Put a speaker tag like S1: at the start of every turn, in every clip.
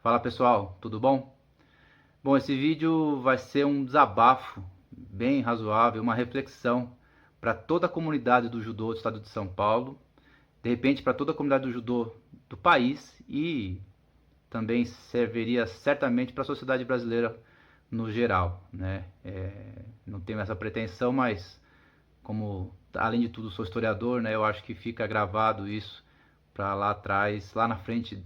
S1: Fala pessoal, tudo bom? Bom, esse vídeo vai ser um desabafo bem razoável, uma reflexão para toda a comunidade do judô do estado de São Paulo, de repente para toda a comunidade do judô do país e também serviria certamente para a sociedade brasileira no geral, né? Não tenho essa pretensão, mas como além de tudo sou historiador, né? Eu acho que fica gravado isso para lá atrás, lá na frente.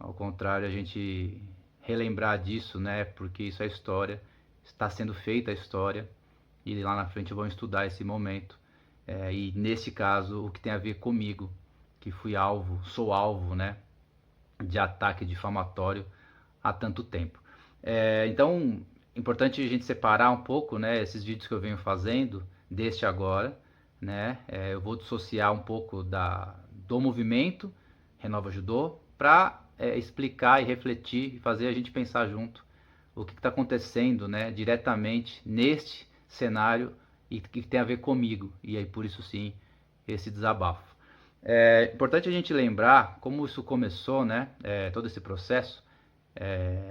S1: Ao contrário, a gente relembrar disso, né? Porque isso é história, está sendo feita a história e lá na frente vão estudar esse momento. E nesse caso, o que tem a ver comigo, que fui alvo, sou alvo, né? De ataque difamatório há tanto tempo. Então, importante a gente separar um pouco, né? Esses vídeos que eu venho fazendo deste agora, né? Eu vou dissociar um pouco do movimento Renova Judô para explicar e refletir e fazer a gente pensar junto o que está acontecendo, né, diretamente neste cenário e que tem a ver comigo. E aí, por isso sim, esse desabafo. É importante a gente lembrar como isso começou, né, todo esse processo.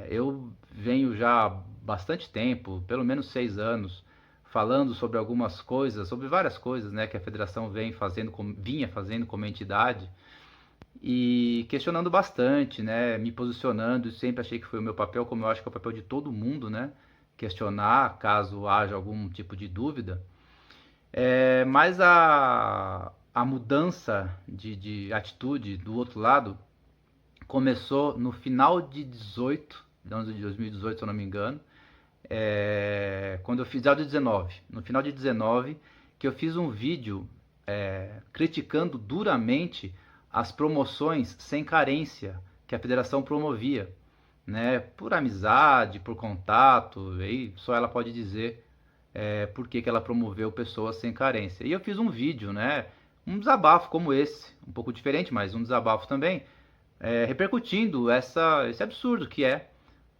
S1: Eu venho já há bastante tempo, pelo menos 6 anos, falando sobre algumas coisas, sobre várias coisas, né, que a federação vinha fazendo como entidade e questionando bastante, né, me posicionando, sempre achei que foi o meu papel, como eu acho que é o papel de todo mundo, né, questionar caso haja algum tipo de dúvida. Mas a mudança de atitude do outro lado começou no final de 18, de 2018, se eu não me engano, quando eu fiz, de 19, no final de 19, que eu fiz um vídeo criticando duramente as promoções sem carência que a federação promovia, né? Por amizade, por contato, aí só ela pode dizer por que ela promoveu pessoas sem carência. E eu fiz um vídeo, né? Um desabafo como esse, um pouco diferente, mas um desabafo também, repercutindo esse absurdo que é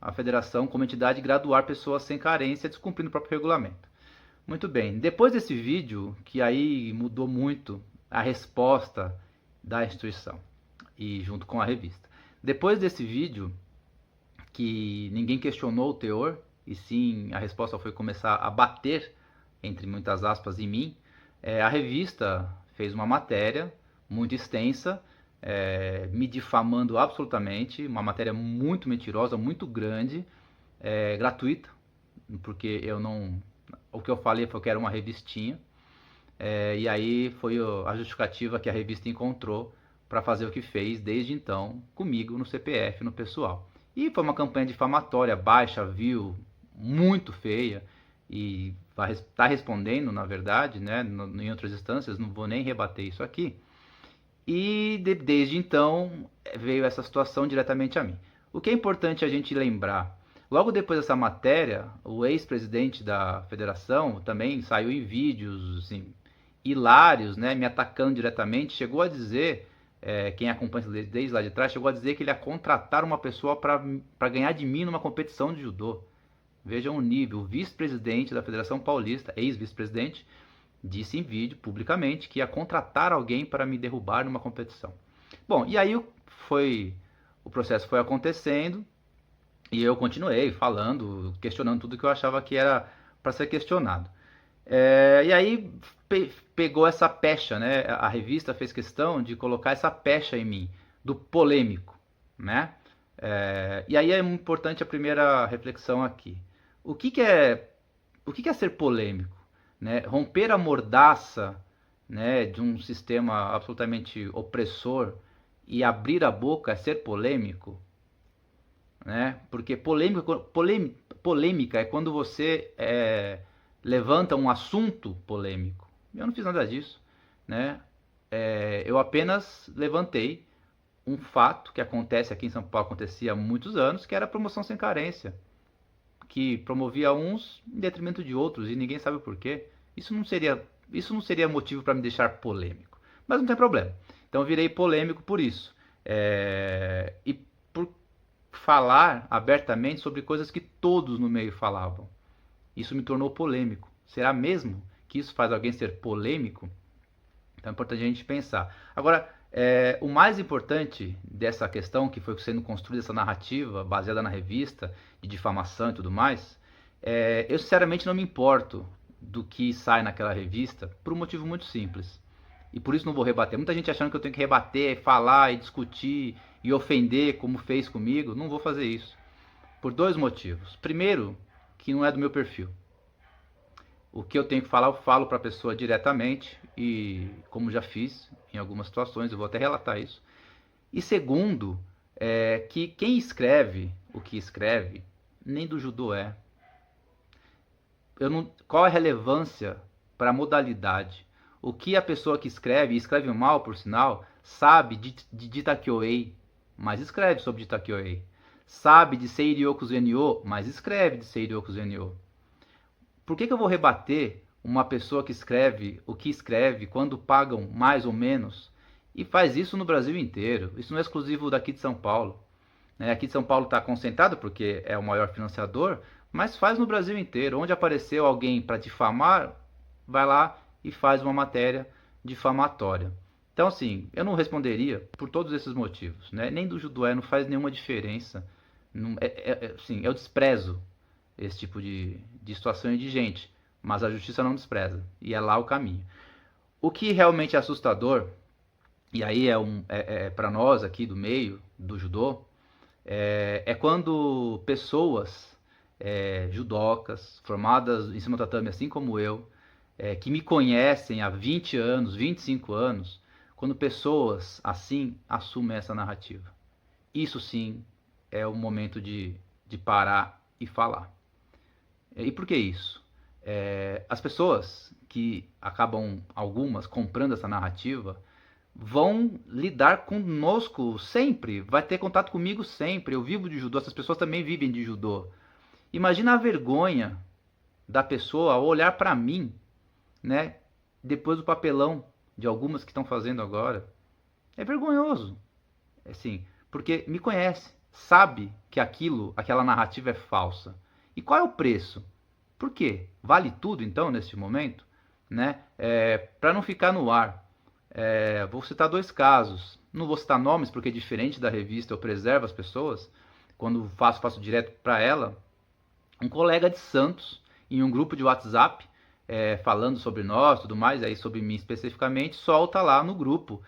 S1: a federação como entidade graduar pessoas sem carência descumprindo o próprio regulamento. Muito bem, depois desse vídeo, que aí mudou muito a resposta da instituição e junto com a revista. Depois desse vídeo, que ninguém questionou o teor, e sim a resposta foi começar a bater, entre muitas aspas, em mim, a revista fez uma matéria muito extensa, me difamando absolutamente, uma matéria muito mentirosa, muito grande, gratuita, porque eu não. O que eu falei foi que era uma revistinha, e aí foi a justificativa que a revista encontrou para fazer o que fez desde então comigo no CPF, no pessoal. E foi uma campanha difamatória, baixa, vil, muito feia e está respondendo, na verdade, né, em outras instâncias, não vou nem rebater isso aqui. E desde então veio essa situação diretamente a mim. O que é importante a gente lembrar, logo depois dessa matéria, o ex-presidente da federação também saiu em vídeos assim, hilários, né, me atacando diretamente, chegou a dizer, quem acompanha desde lá de trás, chegou a dizer que ele ia contratar uma pessoa para ganhar de mim numa competição de judô. Vejam o nível, o vice-presidente da Federação Paulista, ex-vice-presidente, disse em vídeo, publicamente, que ia contratar alguém para me derrubar numa competição. Bom, e aí o processo foi acontecendo e eu continuei falando, questionando tudo que eu achava que era para ser questionado. E aí pegou essa pecha, né? A revista fez questão de colocar essa pecha em mim, do polêmico, né? E aí é importante a primeira reflexão aqui. O que, que é o que é ser polêmico? Né? Romper a mordaça, né, de um sistema absolutamente opressor e abrir a boca é ser polêmico? Né? Porque polêmica é quando você levanta um assunto polêmico. Eu não fiz nada disso. Né? Eu apenas levantei um fato que acontece aqui em São Paulo, acontecia há muitos anos, que era a promoção sem carência, que promovia uns em detrimento de outros e ninguém sabe o porquê. Isso não seria motivo para me deixar polêmico. Mas não tem problema. Então eu virei polêmico por isso. E por falar abertamente sobre coisas que todos no meio falavam. Isso me tornou polêmico. Será mesmo que isso faz alguém ser polêmico? Então é importante a gente pensar. Agora, O mais importante dessa questão, que foi sendo construída essa narrativa, baseada na revista, de difamação e tudo mais, eu sinceramente não me importo do que sai naquela revista, por um motivo muito simples. E por isso não vou rebater. Muita gente achando que eu tenho que rebater, falar e discutir e ofender, como fez comigo. Não vou fazer isso. Por dois motivos. Primeiro, que não é do meu perfil. O que eu tenho que falar, eu falo para a pessoa diretamente, e como já fiz em algumas situações, eu vou até relatar isso. E segundo, que quem escreve o que escreve, nem do judô é. Qual a relevância para a modalidade? O que a pessoa que escreve, e escreve mal por sinal, sabe de Jitakyo-ei, mas escreve sobre Jitakyo-ei. Sabe de Seiryoku Zenyo, mas escreve de Seiryoku Zenyo. Por que eu vou rebater uma pessoa que escreve o que escreve quando pagam mais ou menos? E faz isso no Brasil inteiro. Isso não é exclusivo daqui de São Paulo. Aqui de São Paulo está concentrado porque é o maior financiador, mas faz no Brasil inteiro. Onde apareceu alguém para difamar, vai lá e faz uma matéria difamatória. Então, assim, eu não responderia por todos esses motivos. Nem do judô não faz nenhuma diferença. Assim, eu desprezo esse tipo de situação e de gente, mas a justiça não despreza, e é lá o caminho. O que realmente é assustador, e aí para nós aqui do meio do judô, é quando pessoas judocas, formadas em cima do tatame assim como eu, que me conhecem há 20 anos, 25 anos, quando pessoas assim assumem essa narrativa. Isso sim é o momento de parar e falar. E por que isso? As pessoas que acabam, algumas, comprando essa narrativa, vão lidar conosco sempre, vai ter contato comigo sempre. Eu vivo de judô, essas pessoas também vivem de judô. Imagina a vergonha da pessoa ao olhar para mim, depois do papelão de algumas que estão fazendo agora. É vergonhoso, assim, porque me conhece, sabe que aquela narrativa é falsa. E qual é o preço? Por quê? Vale tudo então neste momento? Para não ficar no ar. Vou citar dois casos. Não vou citar nomes porque diferente da revista eu preservo as pessoas. Quando faço direto para ela. Um colega de Santos, em um grupo de WhatsApp, falando sobre nós, tudo mais, aí sobre mim especificamente, solta lá no grupo.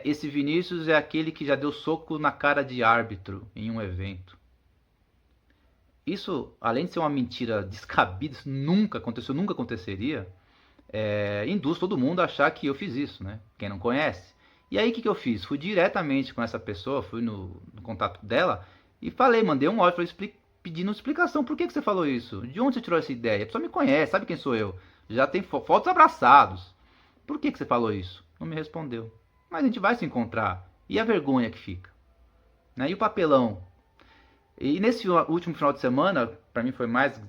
S1: Esse Vinícius é aquele que já deu soco na cara de árbitro em um evento. Isso, além de ser uma mentira descabida, isso nunca aconteceu, nunca aconteceria, induz todo mundo a achar que eu fiz isso, Quem não conhece. E aí o que eu fiz? Fui diretamente com essa pessoa, fui no contato dela e mandei um áudio pedindo explicação. Por que você falou isso? De onde você tirou essa ideia? A pessoa me conhece, sabe quem sou eu. Já tem fotos abraçados. Por que você falou isso? Não me respondeu. Mas a gente vai se encontrar. E a vergonha que fica? E o papelão? E nesse último final de semana, para mim foi mais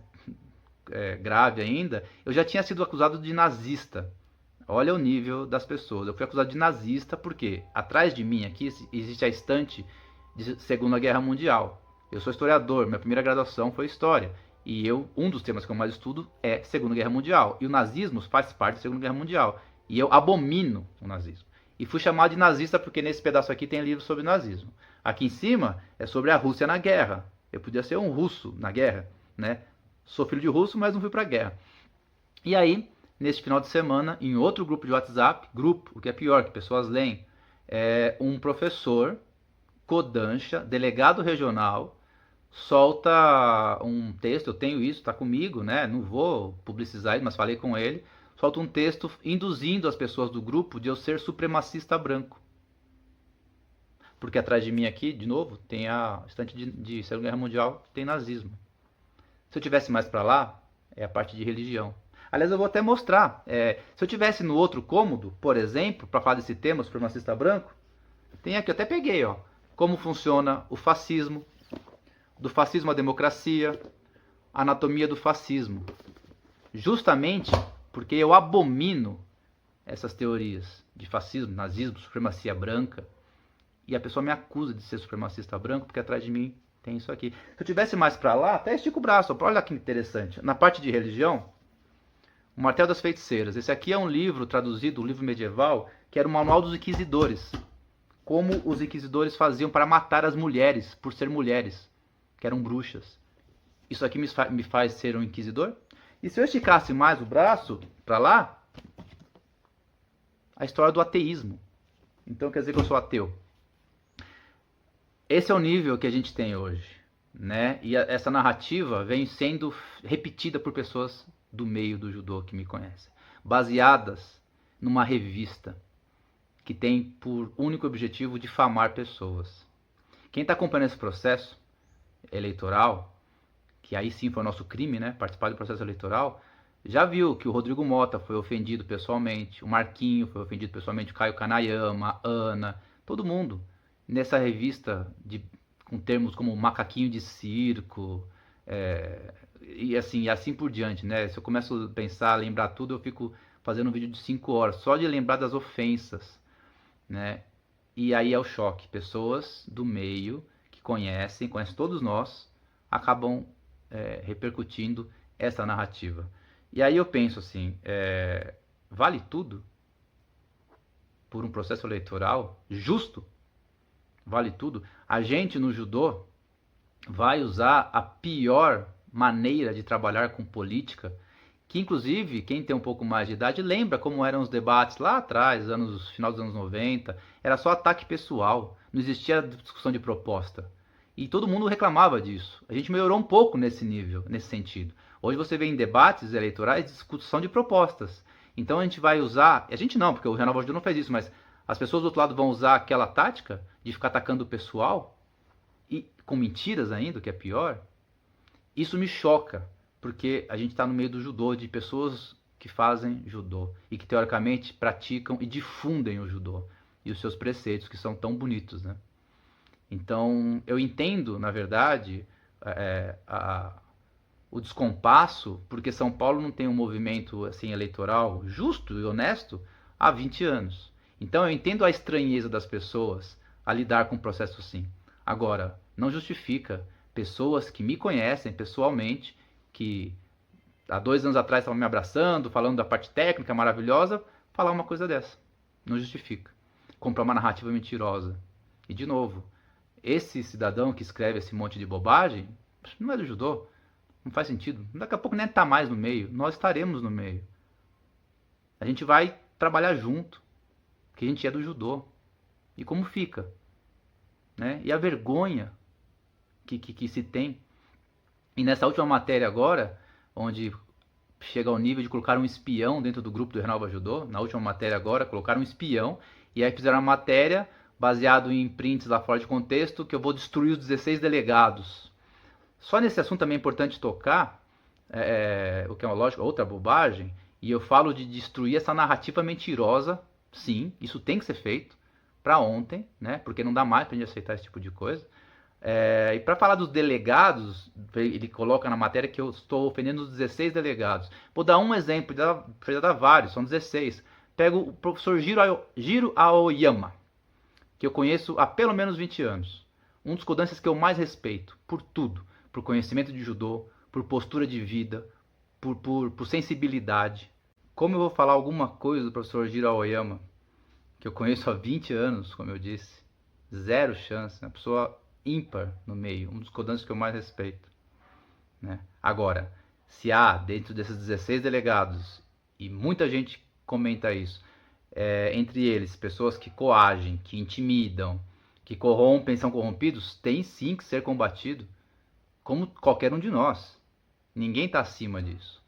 S1: grave ainda, eu já tinha sido acusado de nazista. Olha o nível das pessoas. Eu fui acusado de nazista porque atrás de mim aqui existe a estante de Segunda Guerra Mundial. Eu sou historiador, minha primeira graduação foi História. E um dos temas que eu mais estudo é Segunda Guerra Mundial. E o nazismo faz parte da Segunda Guerra Mundial. E eu abomino o nazismo. E fui chamado de nazista porque nesse pedaço aqui tem livro sobre nazismo. Aqui em cima é sobre a Rússia na guerra. Eu podia ser um russo na guerra, Sou filho de russo, mas não fui pra guerra. E aí, nesse final de semana, em outro grupo de WhatsApp, o que é pior, que pessoas leem, um professor, Kodansha, delegado regional, solta um texto, eu tenho isso, tá comigo, não vou publicizar isso, mas falei com ele, solta um texto induzindo as pessoas do grupo de eu ser supremacista branco. Porque atrás de mim aqui, de novo, tem a estante de Segunda Guerra Mundial, tem nazismo. Se eu tivesse mais para lá, é a parte de religião. Aliás, eu vou até mostrar. Se eu tivesse no outro cômodo, por exemplo, para falar desse tema, supremacista branco, tem aqui, eu até peguei, como funciona o fascismo, do fascismo à democracia, anatomia do fascismo. Justamente porque eu abomino essas teorias de fascismo, nazismo, supremacia branca, e a pessoa me acusa de ser supremacista branco porque atrás de mim tem isso aqui. Se eu tivesse mais para lá, até estico o braço. Olha que interessante. Na parte de religião, o Martelo das Feiticeiras. Esse aqui é um livro traduzido, um livro medieval, que era o Manual dos Inquisidores. como os inquisidores faziam para matar as mulheres, por ser mulheres, que eram bruxas. Isso aqui me faz ser um inquisidor? E se eu esticasse mais o braço para lá, a história do ateísmo. Então quer dizer que eu sou ateu. Esse é o nível que a gente tem hoje, né? E essa narrativa vem sendo repetida por pessoas do meio do judô que me conhecem, baseadas numa revista que tem por único objetivo difamar pessoas. Quem está acompanhando esse processo eleitoral, que aí sim foi o nosso crime, né? Participar do processo eleitoral, já viu que o Rodrigo Mota foi ofendido pessoalmente, o Marquinho foi ofendido pessoalmente, o Caio Kanayama, a Ana, todo mundo. Nessa revista com termos como macaquinho de circo, e assim por diante, né? Se eu começo a pensar, lembrar tudo, eu fico fazendo um vídeo de 5 horas, só de lembrar das ofensas, né? E aí é o choque. Pessoas do meio que conhecem todos nós, acabam repercutindo essa narrativa. E aí eu penso assim, vale tudo por um processo eleitoral justo? Vale tudo? A gente no judô vai usar a pior maneira de trabalhar com política, que inclusive quem tem um pouco mais de idade lembra como eram os debates lá atrás, final dos anos 90, era só ataque pessoal, não existia discussão de proposta. E todo mundo reclamava disso. A gente melhorou um pouco nesse nível, nesse sentido. Hoje você vê em debates eleitorais discussão de propostas. Então a gente vai usar, a gente não, porque o Renova Judô não fez isso, mas as pessoas do outro lado vão usar aquela tática de ficar atacando o pessoal, e com mentiras ainda, o que é pior. Isso me choca, porque a gente está no meio do judô, de pessoas que fazem judô e que teoricamente praticam e difundem o judô e os seus preceitos, que são tão bonitos, né? Então eu entendo, na verdade, o descompasso, porque São Paulo não tem um movimento assim eleitoral justo e honesto há 20 anos. Então eu entendo a estranheza das pessoas a lidar com um processo assim. Agora, não justifica pessoas que me conhecem pessoalmente, que há 2 anos atrás estavam me abraçando, falando da parte técnica maravilhosa, falar uma coisa dessa. Não justifica. Comprar uma narrativa mentirosa. E de novo, esse cidadão que escreve esse monte de bobagem, não é do judô. Não faz sentido. Daqui a pouco nem está mais no meio. Nós estaremos no meio. A gente vai trabalhar junto. Que a gente é do judô. E como fica? Né? E a vergonha que se tem. E nessa última matéria agora, onde chega ao nível de colocar um espião dentro do grupo do Renova Judô, na última matéria agora, colocaram um espião, e aí fizeram uma matéria baseado em prints lá fora de contexto, que eu vou destruir os 16 delegados. Só nesse assunto também é importante tocar, o que é uma lógica, outra bobagem, e eu falo de destruir essa narrativa mentirosa. Sim, isso tem que ser feito para ontem, né? Porque não dá mais para a gente aceitar esse tipo de coisa. E para falar dos delegados, ele coloca na matéria que eu estou ofendendo os 16 delegados. Vou dar um exemplo, podia dar vários, são 16. Pego o professor Jiro Aoyama, que eu conheço há pelo menos 20 anos. Um dos kodansas que eu mais respeito, por tudo. Por conhecimento de judô, por postura de vida, por sensibilidade. Como eu vou falar alguma coisa do professor Jiro Aoyama, que eu conheço há 20 anos, como eu disse, zero chance, uma pessoa ímpar no meio, um dos kodansas que eu mais respeito, né? Agora, se há dentro desses 16 delegados, e muita gente comenta isso, entre eles pessoas que coagem, que intimidam, que corrompem, são corrompidos, tem sim que ser combatido, como qualquer um de nós. Ninguém está acima disso.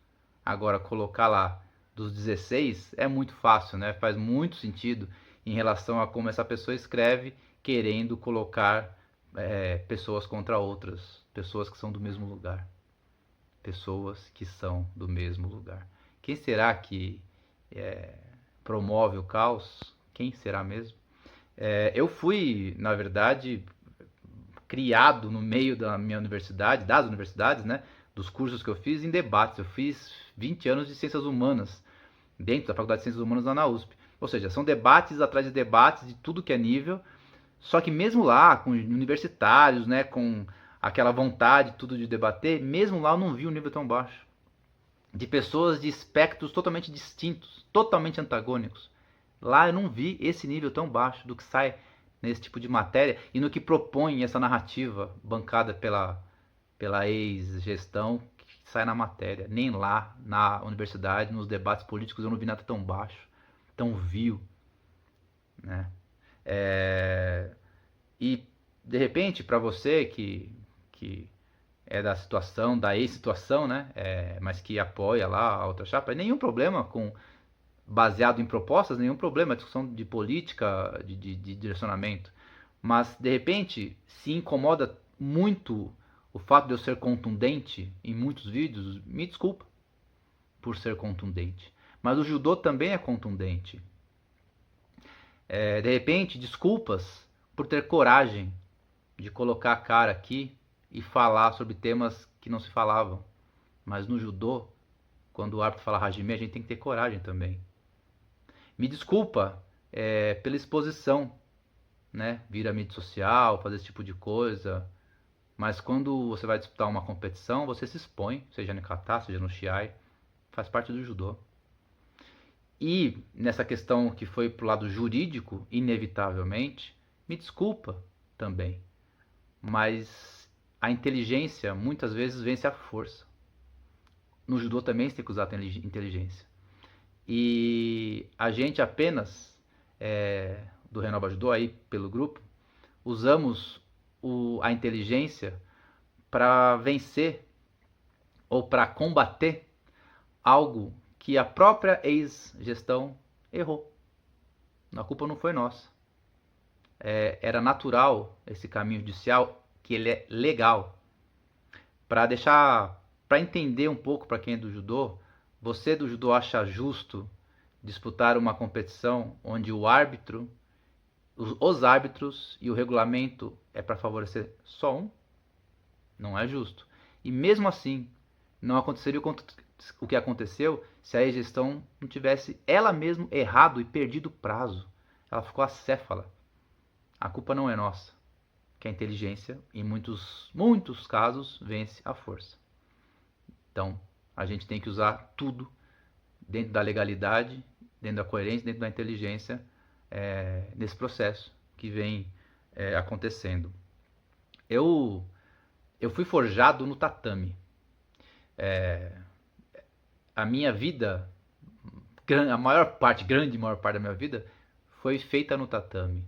S1: Agora, colocar lá dos 16 é muito fácil, né? Faz muito sentido em relação a como essa pessoa escreve, querendo colocar pessoas contra outras, pessoas que são do mesmo lugar. Pessoas que são do mesmo lugar. Quem será que promove o caos? Quem será mesmo? Eu fui, na verdade, criado no meio da minha universidade, das universidades, né? Dos cursos que eu fiz em debates. Eu fiz 20 anos de Ciências Humanas, dentro da Faculdade de Ciências Humanas lá na USP. Ou seja, são debates atrás de debates de tudo que é nível. Só que mesmo lá, com universitários, né, com aquela vontade tudo de debater, mesmo lá eu não vi um nível tão baixo. De pessoas de espectros totalmente distintos, totalmente antagônicos. Lá eu não vi esse nível tão baixo do que sai nesse tipo de matéria e no que propõe essa narrativa bancada pela ex-gestão que sai na matéria. Nem lá na universidade, nos debates políticos, eu não vi nada tão baixo, tão vil, né? E, de repente, para você que é da situação, da ex-situação, né? Mas que apoia lá a outra chapa, nenhum problema com baseado em propostas, nenhum problema, discussão de política, de direcionamento. Mas, de repente, se incomoda muito o fato de eu ser contundente em muitos vídeos, me desculpa por ser contundente. Mas o judô também é contundente. De repente, desculpas por ter coragem de colocar a cara aqui e falar sobre temas que não se falavam. Mas no judô, quando o árbitro fala hajime, a gente tem que ter coragem também. Me desculpa pela exposição, né? Vir à mídia social, fazer esse tipo de coisa. Mas quando você vai disputar uma competição, você se expõe, seja no kata, seja no shiai, faz parte do judô. E nessa questão que foi pro lado jurídico, inevitavelmente, me desculpa também. Mas a inteligência muitas vezes vence a força. No judô também você tem que usar a inteligência. E a gente apenas, do Renova Judô, aí pelo grupo, usamos a inteligência para vencer ou para combater algo que a própria ex-gestão errou. A culpa não foi nossa. Era natural esse caminho judicial, que ele é legal. Para entender um pouco para quem é do judô, você do judô acha justo disputar uma competição onde o árbitro, os árbitros e o regulamento é para favorecer só um? Não é justo. E mesmo assim, não aconteceria o que aconteceu se a gestão não tivesse ela mesma errado e perdido o prazo. Ela ficou acéfala. A culpa não é nossa, que a inteligência, em muitos casos, vence a força. Então, a gente tem que usar tudo dentro da legalidade, dentro da coerência, dentro da inteligência, nesse processo que vem acontecendo. Eu fui forjado no tatame. A minha vida, a maior parte da minha vida, foi feita no tatame.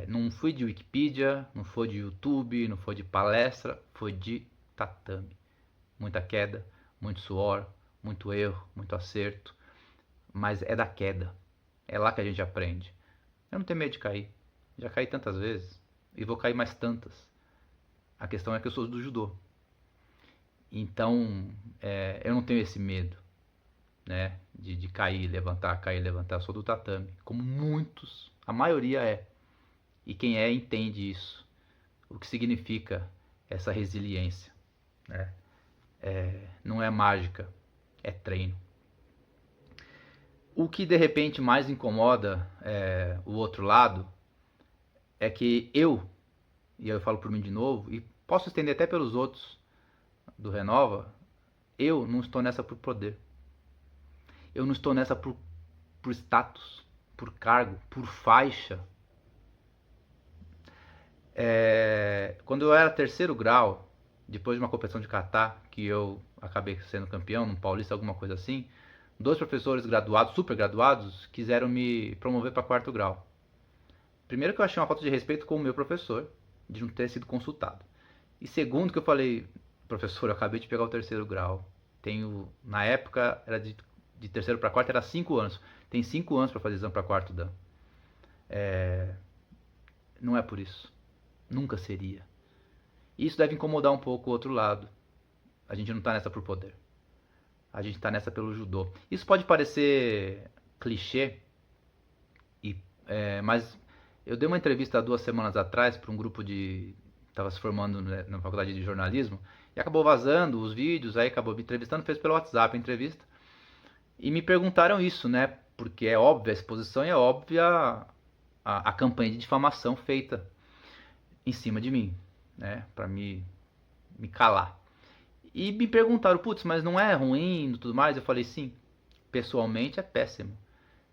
S1: Não fui de Wikipedia, não foi de YouTube, não foi de palestra, foi de tatame. Muita queda, muito suor, muito erro, muito acerto, mas é da queda. É lá que a gente aprende. Eu não tenho medo de cair. Já caí tantas vezes e vou cair mais tantas. A questão é que eu sou do judô. Então, eu não tenho esse medo, né, de cair, levantar, cair, levantar. Eu sou do tatame, como muitos, a maioria é. E quem entende isso, o que significa essa resiliência, né? Não é mágica, é treino. O que de repente mais incomoda o outro lado é que e eu falo por mim de novo, e posso estender até pelos outros do Renova, eu não estou nessa por poder. Eu não estou nessa por status, por cargo, por faixa. Quando eu era terceiro grau, depois de uma competição de kata, que eu acabei sendo campeão, num paulista, alguma coisa assim, 2 professores graduados, super graduados, quiseram me promover para quarto grau. Primeiro que eu achei uma falta de respeito com o meu professor, de não ter sido consultado. E segundo que eu falei, professor, eu acabei de pegar o terceiro grau. Na época, era de terceiro para quarto, era 5 anos. Tem 5 anos para fazer exame para quarto dan. Não é por isso. Nunca seria. Isso deve incomodar um pouco o outro lado. A gente não está nessa por poder. A gente está nessa pelo judô. Isso pode parecer clichê, mas eu dei uma entrevista há 2 semanas atrás para um grupo de... Estava se formando, né, na faculdade de jornalismo, e acabou vazando os vídeos, aí acabou me entrevistando, fez pelo WhatsApp a entrevista. E me perguntaram isso, né? Porque é óbvia a exposição e é óbvia a campanha de difamação feita em cima de mim, né? Para me calar. E me perguntaram, putz, mas não é ruim e tudo mais? Eu falei, sim, pessoalmente é péssimo.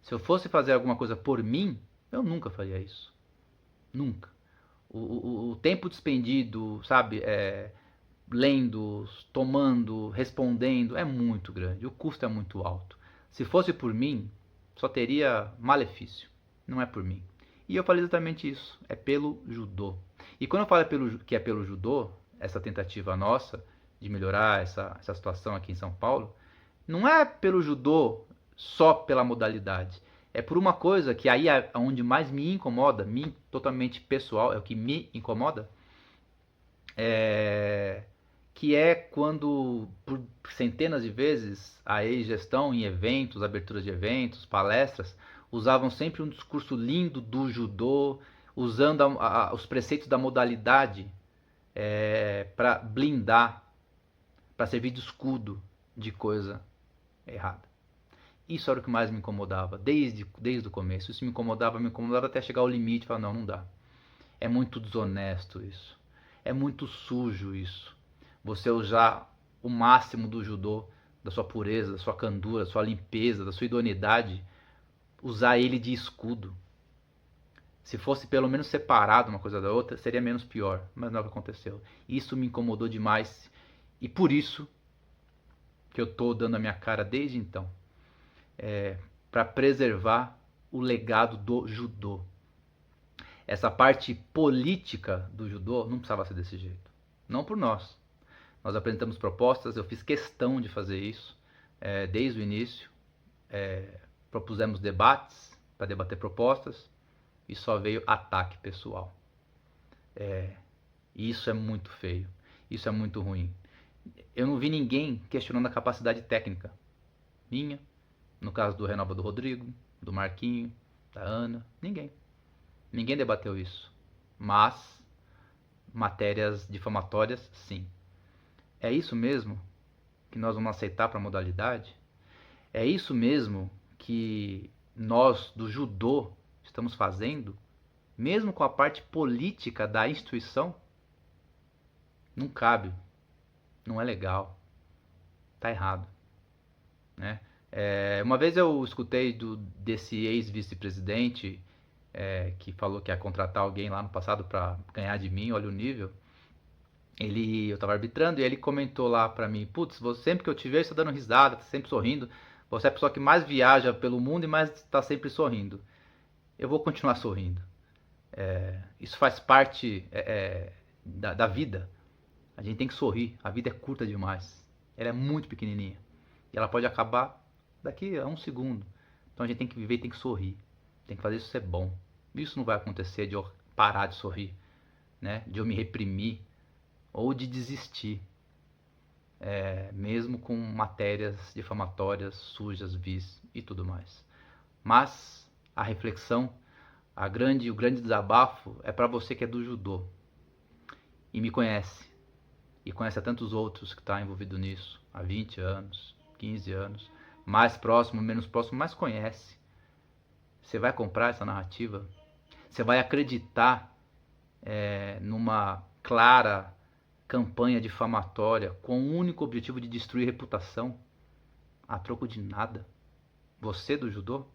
S1: Se eu fosse fazer alguma coisa por mim, eu nunca faria isso. Nunca. O tempo despendido, sabe, lendo, tomando, respondendo, é muito grande. O custo é muito alto. Se fosse por mim, só teria malefício. Não é por mim. E eu falei exatamente isso. É pelo judô. E quando eu falo que é pelo judô, essa tentativa nossa de melhorar essa situação aqui em São Paulo, não é pelo judô só pela modalidade. É por uma coisa que aí é onde mais me incomoda, mim, totalmente pessoal, é o que me incomoda, é, que é quando, por centenas de vezes, a ex-gestão em eventos, aberturas de eventos, palestras, usavam sempre um discurso lindo do judô, usando os preceitos da modalidade para blindar, para servir de escudo de coisa errada. Isso era o que mais me incomodava, desde o começo. Isso me incomodava até chegar ao limite e falar, não, não dá. É muito desonesto isso. É muito sujo isso. Você usar o máximo do judô, da sua pureza, da sua candura, da sua limpeza, da sua idoneidade, usar ele de escudo. Se fosse pelo menos separado uma coisa da outra, seria menos pior. Mas não é o que aconteceu. Isso me incomodou demais. E por isso que eu estou dando a minha cara desde então. Para preservar o legado do judô. Essa parte política do judô não precisava ser desse jeito. Não por nós. Nós apresentamos propostas, eu fiz questão de fazer isso desde o início. Propusemos debates para debater propostas e só veio ataque pessoal. E isso é muito feio. Isso é muito ruim. Eu não vi ninguém questionando a capacidade técnica minha, no caso do Renova do Rodrigo, do Marquinho, da Ana, ninguém. Ninguém debateu isso. Mas matérias difamatórias, sim. É isso mesmo que nós vamos aceitar para a modalidade? É isso mesmo que nós do judô estamos fazendo, mesmo com a parte política da instituição? Não cabe. Não é legal. Tá errado. Né? Uma vez eu escutei desse ex-vice-presidente que falou que ia contratar alguém lá no passado para ganhar de mim, olha o nível. Eu estava arbitrando e ele comentou lá para mim, putz, sempre que eu te vejo, você tá dando risada, tá sempre sorrindo. Você é a pessoa que mais viaja pelo mundo e mais está sempre sorrindo. Eu vou continuar sorrindo. Isso faz parte da vida. A gente tem que sorrir. A vida é curta demais. Ela é muito pequenininha. E ela pode acabar daqui a um segundo. Então a gente tem que viver e tem que sorrir. Tem que fazer isso ser bom. Isso não vai acontecer de eu parar de sorrir, né? De eu me reprimir ou de desistir, mesmo com matérias difamatórias, sujas, vis e tudo mais. Mas a reflexão, o grande desabafo é para você que é do judô e me conhece e conhece a tantos outros que estão envolvidos nisso há 20 anos, 15 anos, mais próximo, menos próximo, mas conhece. Você vai comprar essa narrativa? Você vai acreditar numa clara campanha difamatória com o único objetivo de destruir reputação a troco de nada? Você do judô?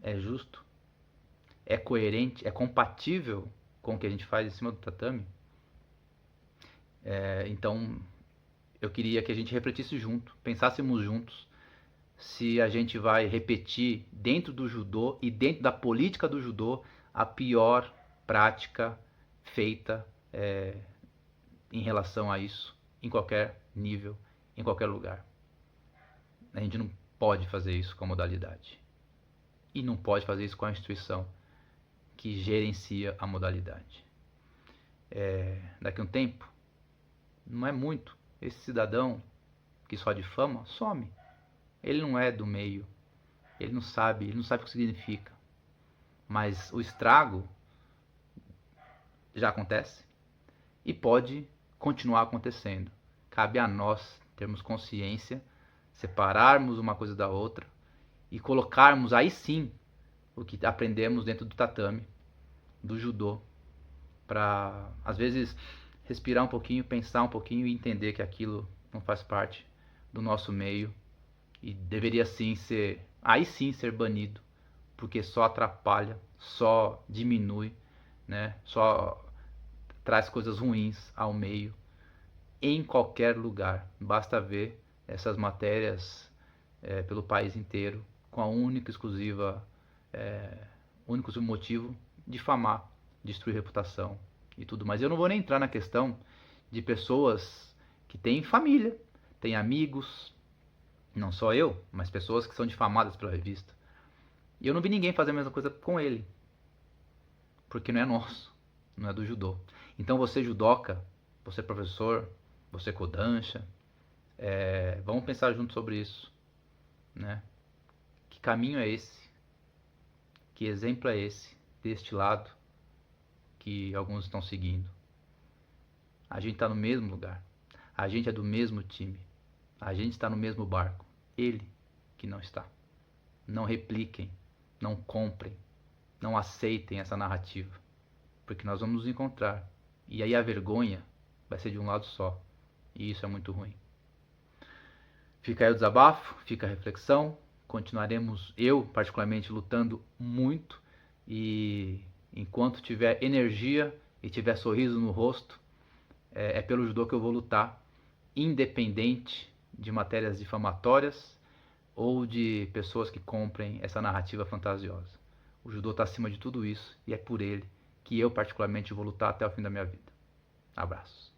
S1: É justo? É coerente? É compatível com o que a gente faz em cima do tatame? Então eu queria que a gente refletisse junto, pensássemos juntos se a gente vai repetir dentro do judô e dentro da política do judô a pior prática feita em relação a isso, em qualquer nível, em qualquer lugar. A gente não pode fazer isso com a modalidade. E não pode fazer isso com a instituição que gerencia a modalidade. Daqui a um tempo, não é muito, esse cidadão que só difama, some. Ele não é do meio, ele não sabe o que significa. Mas o estrago já acontece e pode continuar acontecendo. Cabe a nós termos consciência, separarmos uma coisa da outra e colocarmos aí sim o que aprendemos dentro do tatame, do judô, para às vezes respirar um pouquinho, pensar um pouquinho e entender que aquilo não faz parte do nosso meio e deveria sim ser, aí sim ser banido, porque só atrapalha só diminui, né? Só traz coisas ruins ao meio em qualquer lugar. Basta ver essas matérias pelo país inteiro com a única exclusiva único motivo: difamar, destruir reputação e tudo mais. Eu não vou nem entrar na questão de pessoas que têm família, têm amigos, não só eu, mas pessoas que são difamadas pela revista. E eu não vi ninguém fazer a mesma coisa com ele, porque não é nosso, não é do judô. Então você judoca, você professor, você kodansha, vamos pensar junto sobre isso, né? Que caminho é esse? Que exemplo é esse deste lado que alguns estão seguindo? A gente está no mesmo lugar, a gente é do mesmo time, a gente está no mesmo barco. Ele que não está. Não repliquem, não comprem, não aceitem essa narrativa, porque nós vamos nos encontrar e aí a vergonha vai ser de um lado só, e isso é muito ruim. Fica aí o desabafo, fica a reflexão. Continuaremos, eu particularmente, lutando muito, e enquanto tiver energia e tiver sorriso no rosto, é pelo judô que eu vou lutar, independente de matérias difamatórias ou de pessoas que comprem essa narrativa fantasiosa. O judô está acima de tudo isso, e é por ele que eu particularmente vou lutar até o fim da minha vida. Abraços.